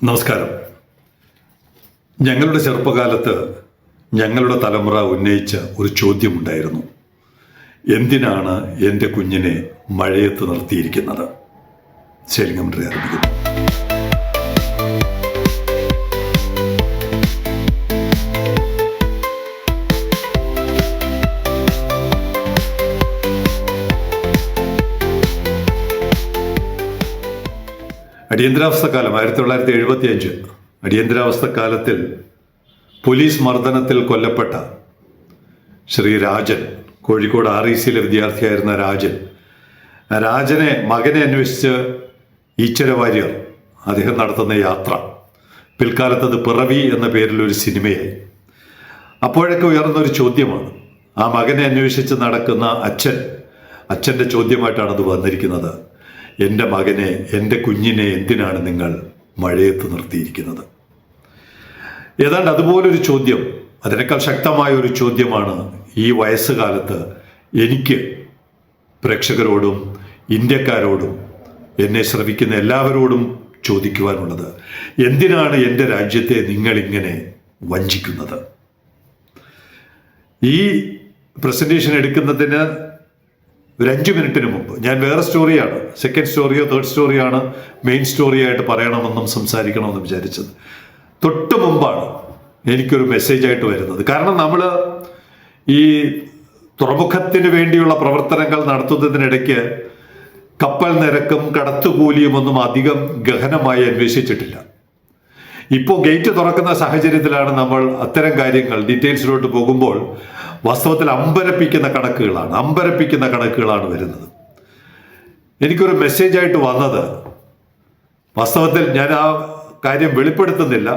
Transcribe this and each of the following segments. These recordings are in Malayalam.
നമസ്കാരം. ഞങ്ങളുടെ ചെറുപ്പകാലത്ത് ഞങ്ങളുടെ തലമുറ ഉന്നയിച്ച ഒരു ചോദ്യമുണ്ടായിരുന്നു. എന്തിനാണ് എൻ്റെ കുഞ്ഞിനെ മഴയത്ത് നിർത്തിയിരിക്കുന്നത്? ശൈലിംഗമന്ത്രി ആരംഭിക്കുന്നു. അടിയന്തരാവസ്ഥ കാലം 1975 അടിയന്തരാവസ്ഥ കാലത്തിൽ പോലീസ് മർദ്ദനത്തിൽ കൊല്ലപ്പെട്ട ശ്രീ രാജൻ, കോഴിക്കോട് RECയിലെ വിദ്യാർത്ഥിയായിരുന്ന രാജനെ മകനെ അന്വേഷിച്ച് ഈശ്വര വാര്യർ അദ്ദേഹം നടത്തുന്ന യാത്ര പിൽക്കാലത്ത് അത് പിറവി എന്ന പേരിലൊരു സിനിമയായി. അപ്പോഴൊക്കെ ഉയർന്നൊരു ചോദ്യമാണ്. ആ മകനെ അന്വേഷിച്ച് നടക്കുന്ന അച്ഛൻ്റെ ചോദ്യമായിട്ടാണ് അത് വന്നിരിക്കുന്നത്. എൻ്റെ മകനെ, എൻ്റെ കുഞ്ഞിനെ എന്തിനാണ് നിങ്ങൾ മഴയത്ത് നിർത്തിയിരിക്കുന്നത്? ഏതാണ്ട് അതുപോലൊരു ചോദ്യം, അതിനേക്കാൾ ശക്തമായ ഒരു ചോദ്യമാണ് ഈ വയസ്സുകാലത്ത് എനിക്ക് പ്രേക്ഷകരോടും ഇന്ത്യക്കാരോടും എന്നെ ശ്രവിക്കുന്ന എല്ലാവരോടും ചോദിക്കുവാനുള്ളത്. എന്തിനാണ് എൻ്റെ രാജ്യത്തെ നിങ്ങളിങ്ങനെ വഞ്ചിക്കുന്നത്? ഈ പ്രസൻറ്റേഷൻ എടുക്കുന്നതിന് ഒരു 5 മിനിറ്റിന് മുമ്പ് ഞാൻ വേറെ സ്റ്റോറിയാണ്, സെക്കൻഡ് സ്റ്റോറിയോ തേർഡ് സ്റ്റോറിയാണ് മെയിൻ സ്റ്റോറിയായിട്ട് പറയണമെന്നും സംസാരിക്കണമെന്നും വിചാരിച്ചത്. തൊട്ട് മുമ്പാണ് എനിക്കൊരു മെസ്സേജായിട്ട് വരുന്നത്. കാരണം നമ്മൾ ഈ തുറമുഖത്തിന് വേണ്ടിയുള്ള പ്രവർത്തനങ്ങൾ നടത്തുന്നതിനിടയ്ക്ക് കപ്പൽ നിരക്കും കടത്തുകൂലിയും ഒന്നും അധികം ഗഹനമായി അന്വേഷിച്ചിട്ടില്ല. ഇപ്പോൾ ഗേറ്റ് തുറക്കുന്ന സാഹചര്യത്തിലാണ് നമ്മൾ അത്തരം കാര്യങ്ങൾ ഡീറ്റെയിൽസിലോട്ട് പോകുമ്പോൾ വാസ്തവത്തിൽ അമ്പരപ്പിക്കുന്ന കണക്കുകളാണ് വരുന്നത്. എനിക്കൊരു മെസ്സേജായിട്ട് വന്നത്, വാസ്തവത്തിൽ ഞാൻ ആ കാര്യം വെളിപ്പെടുത്തുന്നില്ല,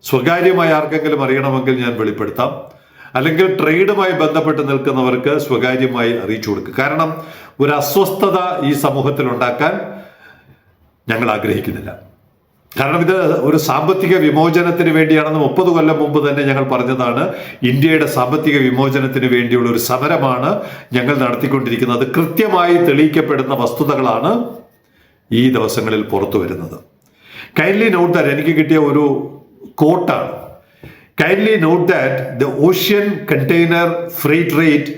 സ്വകാര്യമായി ആർക്കെങ്കിലും അറിയണമെങ്കിൽ ഞാൻ വെളിപ്പെടുത്താം, അല്ലെങ്കിൽ ട്രേഡുമായി ബന്ധപ്പെട്ട് നിൽക്കുന്നവർക്ക് സ്വകാര്യമായി അറിയിച്ചു കൊടുക്കുക. കാരണം ഒരു അസ്വസ്ഥത ഈ സമൂഹത്തിൽ ഉണ്ടാക്കാൻ ഞങ്ങൾ ആഗ്രഹിക്കുന്നില്ല. കാരണം ഇത് ഒരു സാമ്പത്തിക വിമോചനത്തിന് വേണ്ടിയാണെന്ന് 30 കൊല്ലം മുമ്പ് തന്നെ ഞങ്ങൾ പറഞ്ഞതാണ്. ഇന്ത്യയുടെ സാമ്പത്തിക വിമോചനത്തിന് വേണ്ടിയുള്ള ഒരു സമരമാണ് ഞങ്ങൾ നടത്തിക്കൊണ്ടിരിക്കുന്നത്. കൃത്യമായി തെളിയിക്കപ്പെടുന്ന വസ്തുതകളാണ് ഈ ദിവസങ്ങളിൽ പുറത്തു വരുന്നത്. കൈൻഡ്ലി നോട്ട് ദാറ്റ്, എനിക്ക് കിട്ടിയ ഒരു കോട്ടാണ്. Kindly note that the ocean container freight rate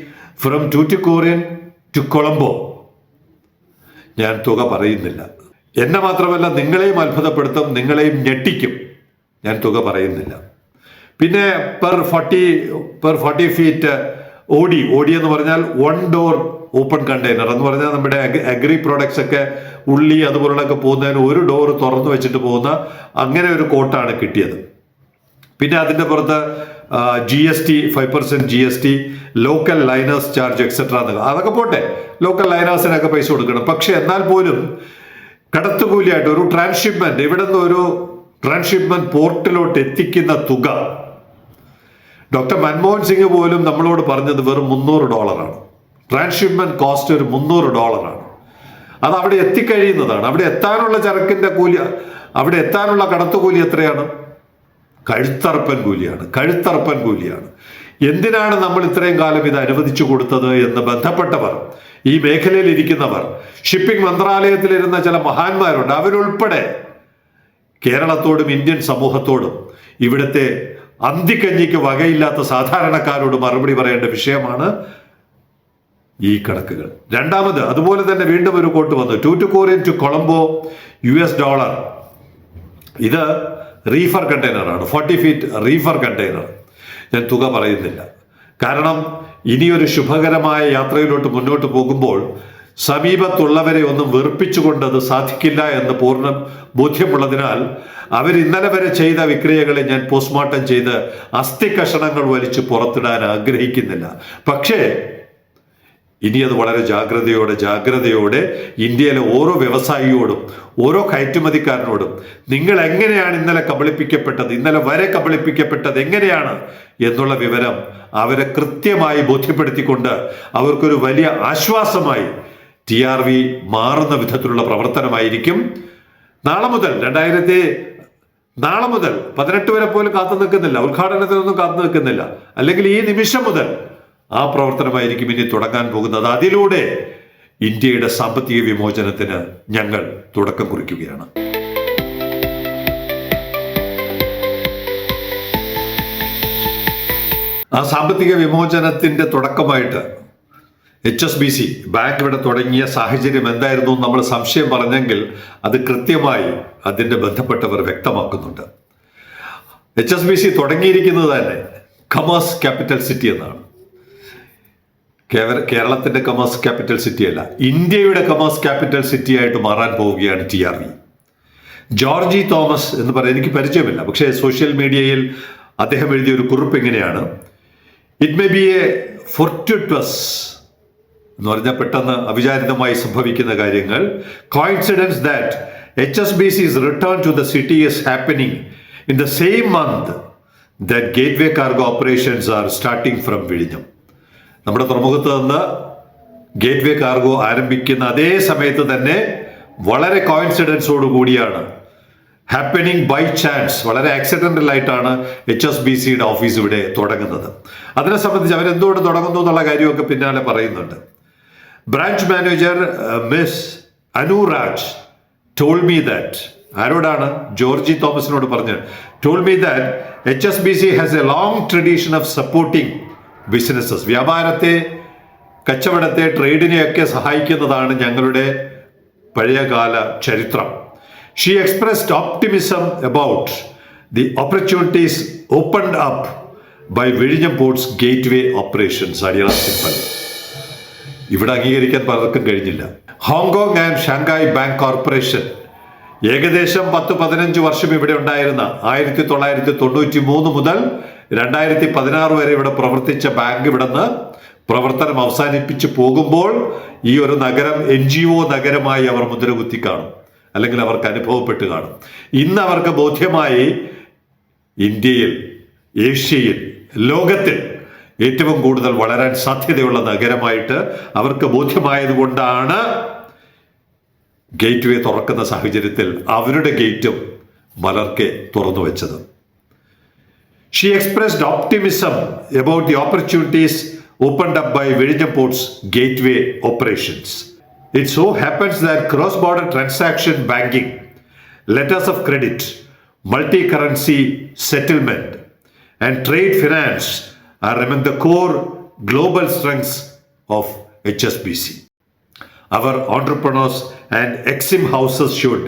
from Tuticorin to Colombo, ഞാൻ തുക പറയുന്നില്ല, എന്നെ മാത്രമല്ല നിങ്ങളെയും അത്ഭുതപ്പെടുത്തും, നിങ്ങളെയും ഞെട്ടിക്കും, ഞാൻ തുക പറയുന്നില്ല. പിന്നെ പെർ 40 ഫീറ്റ് ഓടി എന്ന് പറഞ്ഞാൽ 1 ഡോർ ഓപ്പൺ കണ്ടെയ്നർ എന്ന് പറഞ്ഞാൽ നമ്മുടെ അഗ്രി പ്രോഡക്ട്സ് ഒക്കെ, ഉള്ളി അതുപോലുള്ളതൊക്കെ പോകുന്നതിന് 1 ഡോർ തുറന്നു വെച്ചിട്ട് പോകുന്ന അങ്ങനെ ഒരു കോട്ടാണ് കിട്ടിയത്. പിന്നെ അതിൻ്റെ പുറത്ത് GST 5% GST, local liners charge etcetera, അതൊക്കെ പോട്ടെ, ലോക്കൽ ലൈനേഴ്സിനൊക്കെ പൈസ കൊടുക്കണം. പക്ഷെ എന്നാൽ പോലും കടത്തുകൂലിയായിട്ട് ഒരു ട്രാൻസ്ഷിപ്മെന്റ്, ഇവിടെ നിന്ന് ഒരു ട്രാൻസ്ഷിപ്മെന്റ് പോർട്ടിലോട്ട് എത്തിക്കുന്ന തുക ഡോക്ടർ മൻമോഹൻ സിംഗ് പോലും നമ്മളോട് പറഞ്ഞത് വെറും $300. ട്രാൻസ്ഷിപ്മെന്റ് കോസ്റ്റ് ഒരു $300. അത് അവിടെ എത്തിക്കഴിയുന്നതാണ്. അവിടെ എത്താനുള്ള ചരക്കിന്റെ കൂലി, അവിടെ എത്താനുള്ള കടത്തുകൂലി എത്രയാണ്? കഴുത്തറപ്പൻ കൂലിയാണ്. എന്തിനാണ് നമ്മൾ ഇത്രയും കാലം ഇത് അനുവദിച്ചു കൊടുത്തത് എന്ന് ബന്ധപ്പെട്ടവർ, ഈ മേഖലയിൽ ഇരിക്കുന്നവർ, ഷിപ്പിംഗ് മന്ത്രാലയത്തിലിരുന്ന ചില മഹാന്മാരുണ്ട്, അവരുൾപ്പെടെ കേരളത്തോടും ഇന്ത്യൻ സമൂഹത്തോടും ഇവിടുത്തെ അന്തിക്കഞ്ഞിക്ക് വകയില്ലാത്ത സാധാരണക്കാരോട് മറുപടി പറയേണ്ട വിഷയമാണ് ഈ കണക്കുകൾ. രണ്ടാമത് അതുപോലെ തന്നെ വീണ്ടും ഒരു കോട്ട് വന്നു, ട്യൂറ്റിക്കോറിൻ ടു കൊളംബോ $. ഇത് റീഫർ കണ്ടെയ്നറാണ്, 40 ഫീറ്റ് റീഫർ കണ്ടെയ്നർ. ഞാൻ തുക പറയുന്നില്ല, കാരണം ഇനിയൊരു ശുഭകരമായ യാത്രയിലോട്ട് മുന്നോട്ട് പോകുമ്പോൾ സമീപത്തുള്ളവരെ ഒന്നും വെറുപ്പിച്ചുകൊണ്ട് അത് സാധിക്കില്ല എന്ന് പൂർണ്ണ ബോധ്യമുള്ളതിനാൽ അവർ ഇന്നലെ വരെ ചെയ്ത വിക്രിയകളെ ഞാൻ പോസ്റ്റ്മോർട്ടം ചെയ്ത് അസ്ഥി കഷണങ്ങൾ വലിച്ചു പുറത്തിടാൻ ആഗ്രഹിക്കുന്നില്ല. പക്ഷേ ഇനി അത് വളരെ ജാഗ്രതയോടെ ഇന്ത്യയിലെ ഓരോ വ്യവസായിയോടും ഓരോ കയറ്റുമതിക്കാരനോടും നിങ്ങൾ എങ്ങനെയാണ് ഇന്നലെ വരെ കബളിപ്പിക്കപ്പെട്ടത് എങ്ങനെയാണ് എന്നുള്ള വിവരം അവരെ കൃത്യമായി ബോധ്യപ്പെടുത്തിക്കൊണ്ട് അവർക്കൊരു വലിയ ആശ്വാസമായി TRV മാറുന്ന വിധത്തിലുള്ള പ്രവർത്തനമായിരിക്കും നാളെ മുതൽ. 18 വരെ പോലും കാത്തു നിൽക്കുന്നില്ല, ഉദ്ഘാടനത്തിനൊന്നും കാത്തു നിൽക്കുന്നില്ല, അല്ലെങ്കിൽ ഈ നിമിഷം മുതൽ ആ പ്രവർത്തനമായിരിക്കും ഇനി തുടങ്ങാൻ പോകുന്നത്. അതിലൂടെ ഇന്ത്യയുടെ സാമ്പത്തിക വിമോചനത്തിന് ഞങ്ങൾ തുടക്കം കുറിക്കുകയാണ്. ആ സാമ്പത്തിക വിമോചനത്തിൻ്റെ തുടക്കമായിട്ട് HSBC ബാങ്ക് ഇവിടെ തുടങ്ങിയ സാഹചര്യം എന്തായിരുന്നു നമ്മൾ സംശയം പറഞ്ഞെങ്കിൽ അത് കൃത്യമായി അതിൻ്റെ ബന്ധപ്പെട്ടവർ വ്യക്തമാക്കുന്നുണ്ട്. HSBC തുടങ്ങിയിരിക്കുന്നത് തന്നെ കമേഴ്സ് ക്യാപിറ്റൽ സിറ്റി എന്നാണ്. കേരളത്തിൻ്റെ കമേഴ്സ് ക്യാപിറ്റൽ സിറ്റി അല്ല, ഇന്ത്യയുടെ കമേഴ്സ് ക്യാപിറ്റൽ സിറ്റി ആയിട്ട് മാറാൻ പോവുകയാണ് TRV. ജോർജി തോമസ് എന്ന് പറയുന്നത് എനിക്ക് പരിചയമില്ല, പക്ഷേ സോഷ്യൽ മീഡിയയിൽ അദ്ദേഹം എഴുതിയ ഒരു കുറിപ്പ് ഇങ്ങനെയാണ്: ഇറ്റ് മേ ബി എ ഫോർട്യൂട്ടസ് എന്ന് പറഞ്ഞാൽ പെട്ടെന്ന് അവിചാരിതമായി സംഭവിക്കുന്ന കാര്യങ്ങൾ. Coincidence that HSBC's return to the city is happening in the same month that gateway cargo operations are starting from വിഴിഞ്ഞം. നമ്മുടെ തുറമുഖത്ത് നിന്ന് ഗേറ്റ്വേ കാർഗോ ആരംഭിക്കുന്ന അതേ സമയത്ത് തന്നെ വളരെ കോയിൻസിഡൻസോട് കൂടിയാണ്, ഹാപ്പനിങ് ബൈ ചാൻസ്, വളരെ ആക്സിഡന്റൽ ആയിട്ടാണ് HSBCയുടെ ഓഫീസ് ഇവിടെ തുടങ്ങുന്നത്. അതിനെ സംബന്ധിച്ച് അവരെന്തുകൊണ്ട് തുടങ്ങുന്നു എന്നുള്ള കാര്യമൊക്കെ പിന്നാലെ പറയുന്നുണ്ട്. Branch manager miss Anuraj told me that, ആരോടാണ്? ജോർജി തോമസിനോട് പറഞ്ഞു, told me that HSBC has a long tradition of supporting businesses. വ്യാപാരത്തെ, കച്ചവടത്തെ, ട്രേഡിനെയൊക്കെ സഹായിക്കുന്നതാണ് ഞങ്ങളുടെ പഴയകാല ചരിത്രം. She expressed optimism about the opportunities opened up by വിഴിഞ്ഞം പോർട്സ് ഗേറ്റ്വേ ഓപ്പറേഷൻസ്. അടിയറ സിമ്പൽ. ഇവിടെ അംഗീകരിക്കാൻ പലർക്കും കഴിഞ്ഞില്ല. Hong Kong and Shanghai bank corporation ഏകദേശം 10-15 വർഷം ഇവിടെ ഉണ്ടായിരുന്ന 1993 മുതൽ 2016 വരെ ഇവിടെ പ്രവർത്തിച്ച ബാങ്ക് ഇവിടെ നിന്ന് പ്രവർത്തനം അവസാനിപ്പിച്ച് പോകുമ്പോൾ ഈ ഒരു നഗരം NGO നഗരമായി അവർ മുദ്രകുത്തി കാണും, അല്ലെങ്കിൽ അവർക്ക് അനുഭവപ്പെട്ട് കാണും. ഇന്ന് അവർക്ക് ബോധ്യമായി ഇന്ത്യയിൽ, ഏഷ്യയിൽ, ലോകത്തിൽ ഏറ്റവും കൂടുതൽ വളരാൻ സാധ്യതയുള്ള നഗരമായിട്ട് അവർക്ക് ബോധ്യമായതുകൊണ്ടാണ് ഗേറ്റ്വേ തുറക്കുന്ന സാഹചര്യത്തിൽ അവരുടെ ഗേറ്റും മലർക്കെ തുറന്നു വെച്ചത്. She expressed optimism about the opportunities opened up by Vizhinjam Ports gateway operations. It so happens that cross-border transaction banking, letters of credit, multi-currency settlement, and trade finance are among the core global strengths of HSBC. Our entrepreneurs and EXIM houses should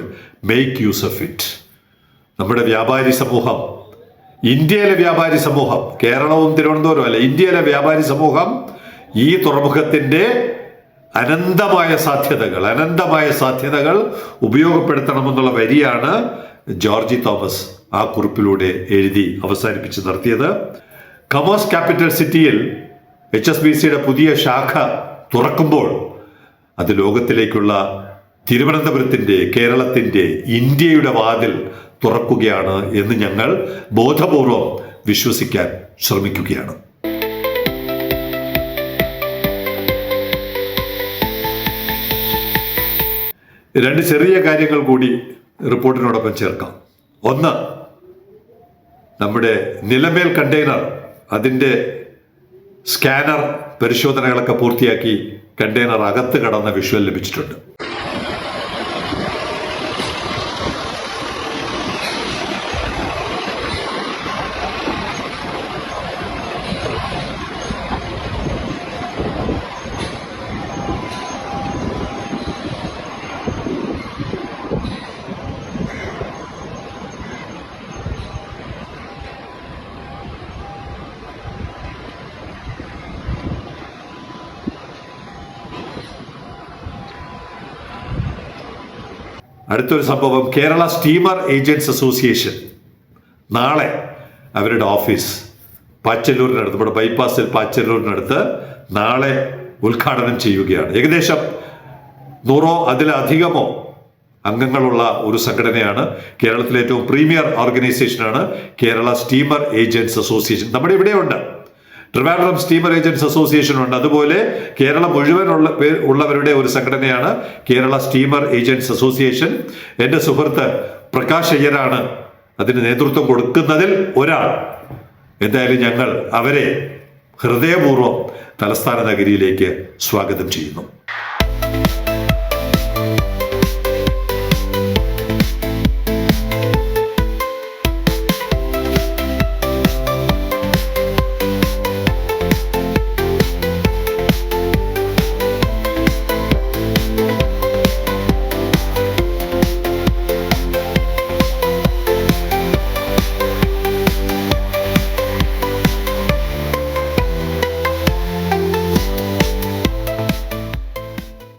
make use of it. നമ്മുടെ വ്യാപാരി സമൂഹം, ഇന്ത്യയിലെ വ്യാപാരി സമൂഹം, കേരളവും തിരുവനന്തപുരവും അല്ല, ഇന്ത്യയിലെ വ്യാപാരി സമൂഹം ഈ തുറമുഖത്തിൻ്റെ അനന്തമായ സാധ്യതകൾ ഉപയോഗപ്പെടുത്തണമെന്നുള്ള വരിയാണ് ജോർജി തോമസ് ആ കുറിപ്പിലൂടെ എഴുതി അവസാനിപ്പിച്ച് നടത്തിയത്. കമേഴ്സ് ക്യാപിറ്റൽ സിറ്റിയിൽ HSBCയുടെ പുതിയ ശാഖ തുറക്കുമ്പോൾ അത് ലോകത്തിലേക്കുള്ള തിരുവനന്തപുരത്തിൻ്റെ, കേരളത്തിൻ്റെ, ഇന്ത്യയുടെ വാതിൽ തുറക്കുകയാണ് എന്ന് ഞങ്ങൾ ബോധപൂർവം വിശ്വസിക്കാൻ ശ്രമിക്കുകയാണ്. രണ്ട് ചെറിയ കാര്യങ്ങൾ കൂടി റിപ്പോർട്ടിനോടൊപ്പം ചേർക്കാം. ഒന്ന്, നമ്മുടെ നിലമേൽ കണ്ടെയ്നർ, അതിൻ്റെ സ്കാനർ പരിശോധനകളൊക്കെ പൂർത്തിയാക്കി കണ്ടെയ്നർ അകത്ത് കടന്ന വിഷ്വൽ ലഭിച്ചിട്ടുണ്ട്. അടുത്തൊരു സംഭവം, കേരള സ്റ്റീമർ ഏജൻറ്റ്സ് അസോസിയേഷൻ നാളെ അവരുടെ ഓഫീസ് പാച്ചല്ലൂരിനടുത്ത്, ഇവിടെ ബൈപ്പാസിൽ പാച്ചല്ലൂരിനടുത്ത് നാളെ ഉദ്ഘാടനം ചെയ്യുകയാണ്. ഏകദേശം 100 അതിലധികമോ അംഗങ്ങളുള്ള ഒരു സംഘടനയാണ്. കേരളത്തിലെ ഏറ്റവും പ്രീമിയർ ഓർഗനൈസേഷനാണ് കേരള സ്റ്റീമർ ഏജൻറ്റ്സ് അസോസിയേഷൻ. നമ്മുടെ ഇവിടെയുണ്ട്, ട്രിവാൻഡ്രം സ്റ്റീമർ ഏജൻറ്റ്സ് അസോസിയേഷൻ ഉണ്ട്. അതുപോലെ കേരളം മുഴുവൻ ഉള്ളവരുടെ ഒരു സംഘടനയാണ് കേരള സ്റ്റീമർ ഏജൻറ്റ്സ് അസോസിയേഷൻ. എൻ്റെ സുഹൃത്ത് പ്രകാശ് അയ്യരാണ് അതിന് നേതൃത്വം കൊടുക്കുന്നതിൽ ഒരാൾ. എന്തായാലും ഞങ്ങൾ അവരെ ഹൃദയപൂർവ്വം തലസ്ഥാന നഗരിയിലേക്ക് സ്വാഗതം ചെയ്യുന്നു.